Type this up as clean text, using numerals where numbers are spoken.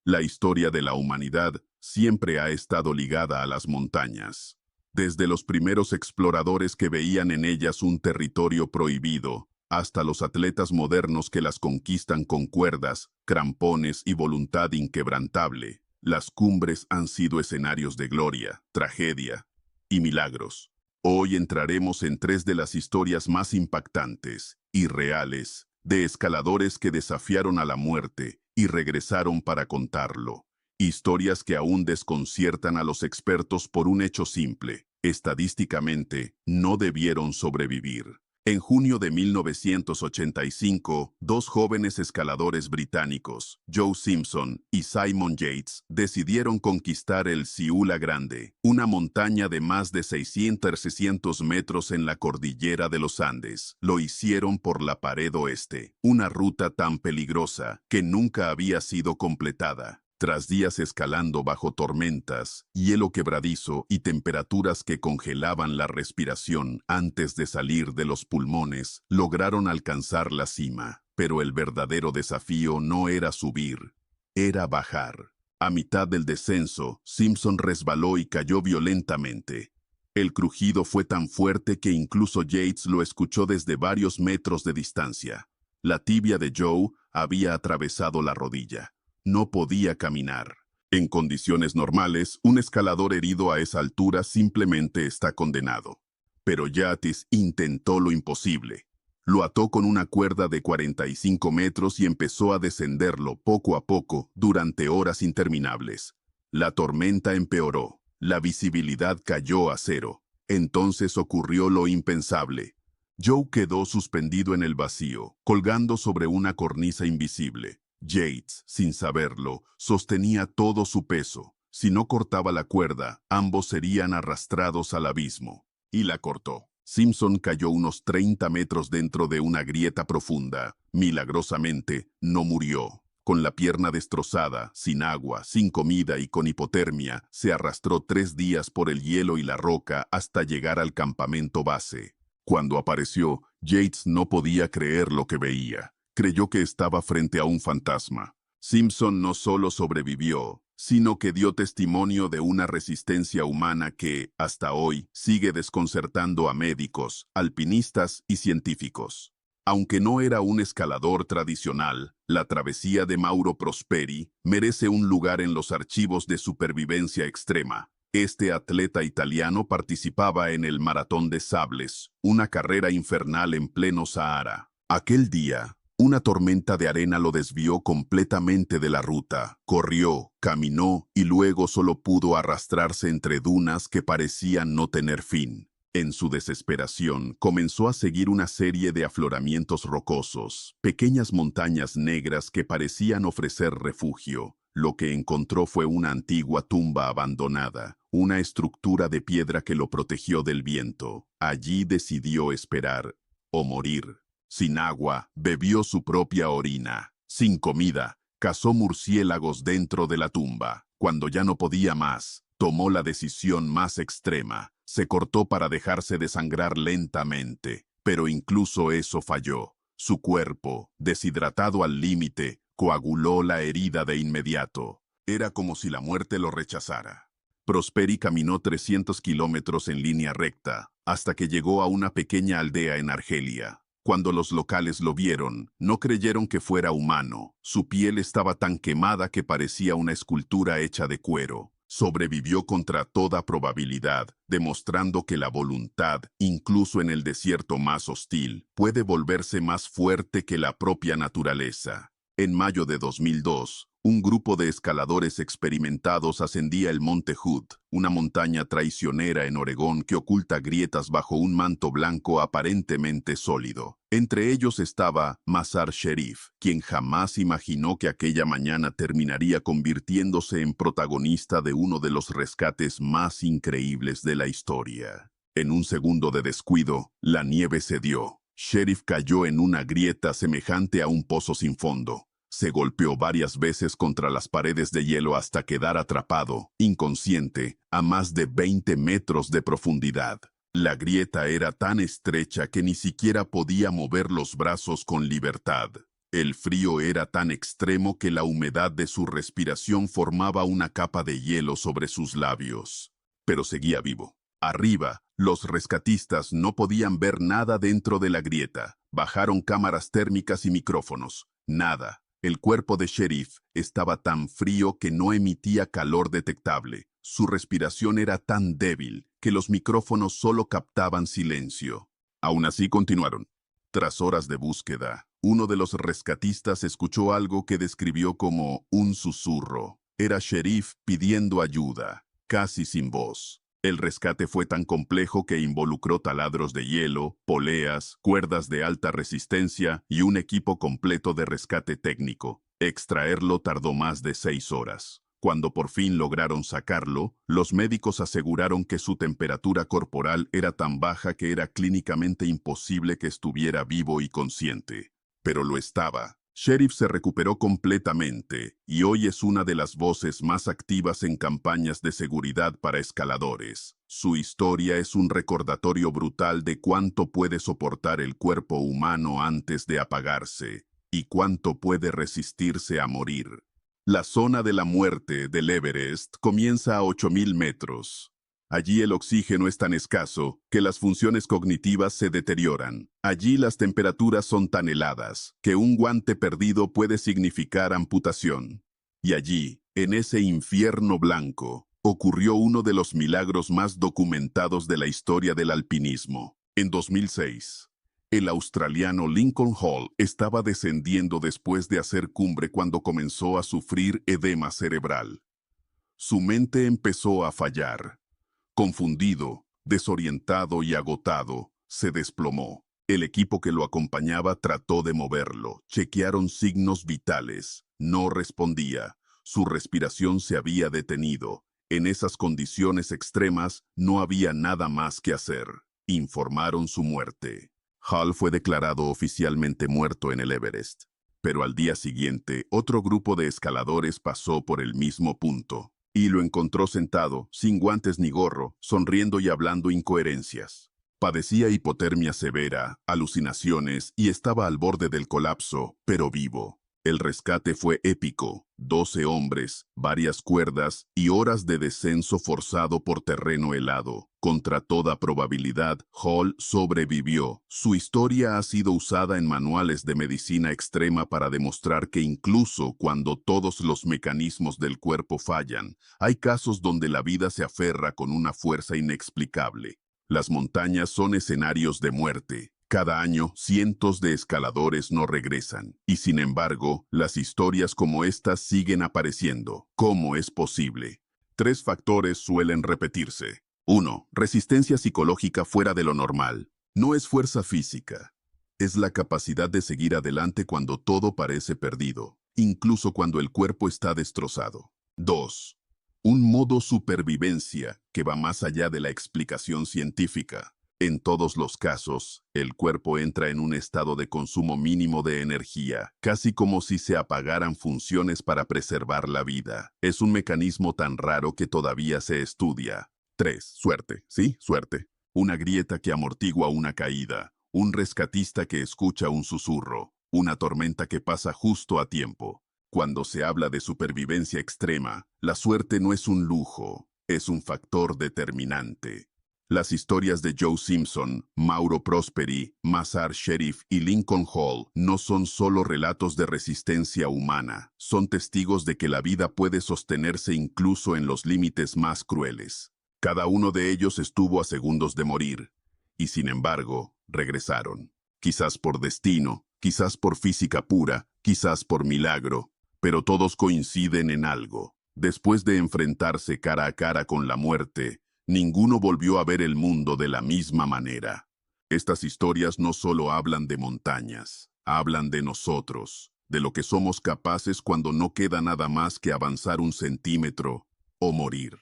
La historia de la humanidad siempre ha estado ligada a las montañas. Desde los primeros exploradores que veían en ellas un territorio prohibido, hasta los atletas modernos que las conquistan con cuerdas, crampones y voluntad inquebrantable, las cumbres han sido escenarios de gloria, tragedia y milagros. Hoy entraremos en tres de las historias más impactantes y reales de escaladores que desafiaron a la muerte y regresaron para contarlo. Historias que aún desconciertan a los expertos por un hecho simple: estadísticamente, no debieron sobrevivir. En junio de 1985, dos jóvenes escaladores británicos, Joe Simpson y Simon Yates, decidieron conquistar el Siula Grande, una montaña de más de 600 metros en la cordillera de los Andes. Lo hicieron por la pared oeste, una ruta tan peligrosa que nunca había sido completada. Tras días escalando bajo tormentas, hielo quebradizo y temperaturas que congelaban la respiración antes de salir de los pulmones, lograron alcanzar la cima. Pero el verdadero desafío no era subir, era bajar. A mitad del descenso, Simpson resbaló y cayó violentamente. El crujido fue tan fuerte que incluso Yates lo escuchó desde varios metros de distancia. La tibia de Joe había atravesado la rodilla. No podía caminar. En condiciones normales, un escalador herido a esa altura simplemente está condenado. Pero Yates intentó lo imposible. Lo ató con una cuerda de 45 metros y empezó a descenderlo poco a poco durante horas interminables. La tormenta empeoró. La visibilidad cayó a cero. Entonces ocurrió lo impensable. Joe quedó suspendido en el vacío, colgando sobre una cornisa invisible. Yates, sin saberlo, sostenía todo su peso. Si no cortaba la cuerda, ambos serían arrastrados al abismo. Y la cortó. Simpson cayó unos 30 metros dentro de una grieta profunda. Milagrosamente, no murió. Con la pierna destrozada, sin agua, sin comida y con hipotermia, se arrastró 3 días por el hielo y la roca hasta llegar al campamento base. Cuando apareció, Yates no podía creer lo que veía. Creyó que estaba frente a un fantasma. Simpson no solo sobrevivió, sino que dio testimonio de una resistencia humana que, hasta hoy, sigue desconcertando a médicos, alpinistas y científicos. Aunque no era un escalador tradicional, la travesía de Mauro Prosperi merece un lugar en los archivos de supervivencia extrema. Este atleta italiano participaba en el Maratón de Sables, una carrera infernal en pleno Sahara. Aquel día, una tormenta de arena lo desvió completamente de la ruta. Corrió, caminó y luego solo pudo arrastrarse entre dunas que parecían no tener fin. En su desesperación, comenzó a seguir una serie de afloramientos rocosos, pequeñas montañas negras que parecían ofrecer refugio. Lo que encontró fue una antigua tumba abandonada, una estructura de piedra que lo protegió del viento. Allí decidió esperar o morir. Sin agua, bebió su propia orina. Sin comida, cazó murciélagos dentro de la tumba. Cuando ya no podía más, tomó la decisión más extrema. Se cortó para dejarse desangrar lentamente. Pero incluso eso falló. Su cuerpo, deshidratado al límite, coaguló la herida de inmediato. Era como si la muerte lo rechazara. Prosperi caminó 300 kilómetros en línea recta, hasta que llegó a una pequeña aldea en Argelia. Cuando los locales lo vieron, no creyeron que fuera humano. Su piel estaba tan quemada que parecía una escultura hecha de cuero. Sobrevivió contra toda probabilidad, demostrando que la voluntad, incluso en el desierto más hostil, puede volverse más fuerte que la propia naturaleza. En mayo de 2002, un grupo de escaladores experimentados ascendía el Monte Hood, una montaña traicionera en Oregón que oculta grietas bajo un manto blanco aparentemente sólido. Entre ellos estaba Mazar Sherif, quien jamás imaginó que aquella mañana terminaría convirtiéndose en protagonista de uno de los rescates más increíbles de la historia. En un segundo de descuido, la nieve cedió. Sherif cayó en una grieta semejante a un pozo sin fondo. Se golpeó varias veces contra las paredes de hielo hasta quedar atrapado, inconsciente, a más de 20 metros de profundidad. La grieta era tan estrecha que ni siquiera podía mover los brazos con libertad. El frío era tan extremo que la humedad de su respiración formaba una capa de hielo sobre sus labios. Pero seguía vivo. Arriba, los rescatistas no podían ver nada dentro de la grieta. Bajaron cámaras térmicas y micrófonos. Nada. El cuerpo de Sheriff estaba tan frío que no emitía calor detectable. Su respiración era tan débil que los micrófonos solo captaban silencio. Aún así continuaron. Tras horas de búsqueda, uno de los rescatistas escuchó algo que describió como un susurro. Era Sheriff pidiendo ayuda, casi sin voz. El rescate fue tan complejo que involucró taladros de hielo, poleas, cuerdas de alta resistencia y un equipo completo de rescate técnico. Extraerlo tardó más de 6 horas. Cuando por fin lograron sacarlo, los médicos aseguraron que su temperatura corporal era tan baja que era clínicamente imposible que estuviera vivo y consciente. Pero lo estaba. Sheriff se recuperó completamente y hoy es una de las voces más activas en campañas de seguridad para escaladores. Su historia es un recordatorio brutal de cuánto puede soportar el cuerpo humano antes de apagarse y cuánto puede resistirse a morir. La zona de la muerte del Everest comienza a 8.000 metros. Allí el oxígeno es tan escaso que las funciones cognitivas se deterioran. Allí las temperaturas son tan heladas que un guante perdido puede significar amputación. Y allí, en ese infierno blanco, ocurrió uno de los milagros más documentados de la historia del alpinismo. En 2006, el australiano Lincoln Hall estaba descendiendo después de hacer cumbre cuando comenzó a sufrir edema cerebral. Su mente empezó a fallar. Confundido, desorientado y agotado, se desplomó. El equipo que lo acompañaba trató de moverlo. Chequearon signos vitales. No respondía. Su respiración se había detenido. En esas condiciones extremas no había nada más que hacer. Informaron su muerte. Hall fue declarado oficialmente muerto en el Everest. Pero al día siguiente, otro grupo de escaladores pasó por el mismo punto. Y lo encontró sentado, sin guantes ni gorro, sonriendo y hablando incoherencias. Padecía hipotermia severa, alucinaciones y estaba al borde del colapso, pero vivo. El rescate fue épico. 12 hombres, varias cuerdas y horas de descenso forzado por terreno helado. Contra toda probabilidad, Hall sobrevivió. Su historia ha sido usada en manuales de medicina extrema para demostrar que incluso cuando todos los mecanismos del cuerpo fallan, hay casos donde la vida se aferra con una fuerza inexplicable. Las montañas son escenarios de muerte. Cada año, cientos de escaladores no regresan. Y sin embargo, las historias como estas siguen apareciendo. ¿Cómo es posible? 3 factores suelen repetirse. 1. Resistencia psicológica fuera de lo normal. No es fuerza física. Es la capacidad de seguir adelante cuando todo parece perdido, incluso cuando el cuerpo está destrozado. 2. Un modo supervivencia que va más allá de la explicación científica. En todos los casos, el cuerpo entra en un estado de consumo mínimo de energía, casi como si se apagaran funciones para preservar la vida. Es un mecanismo tan raro que todavía se estudia. 3. Suerte. Sí, suerte. Una grieta que amortigua una caída. Un rescatista que escucha un susurro. Una tormenta que pasa justo a tiempo. Cuando se habla de supervivencia extrema, la suerte no es un lujo, es un factor determinante. Las historias de Joe Simpson, Mauro Prosperi, Mazar Sheriff y Lincoln Hall no son solo relatos de resistencia humana, son testigos de que la vida puede sostenerse incluso en los límites más crueles. Cada uno de ellos estuvo a segundos de morir, y sin embargo, regresaron. Quizás por destino, quizás por física pura, quizás por milagro, pero todos coinciden en algo. Después de enfrentarse cara a cara con la muerte, ninguno volvió a ver el mundo de la misma manera. Estas historias no solo hablan de montañas, hablan de nosotros, de lo que somos capaces cuando no queda nada más que avanzar un centímetro o morir.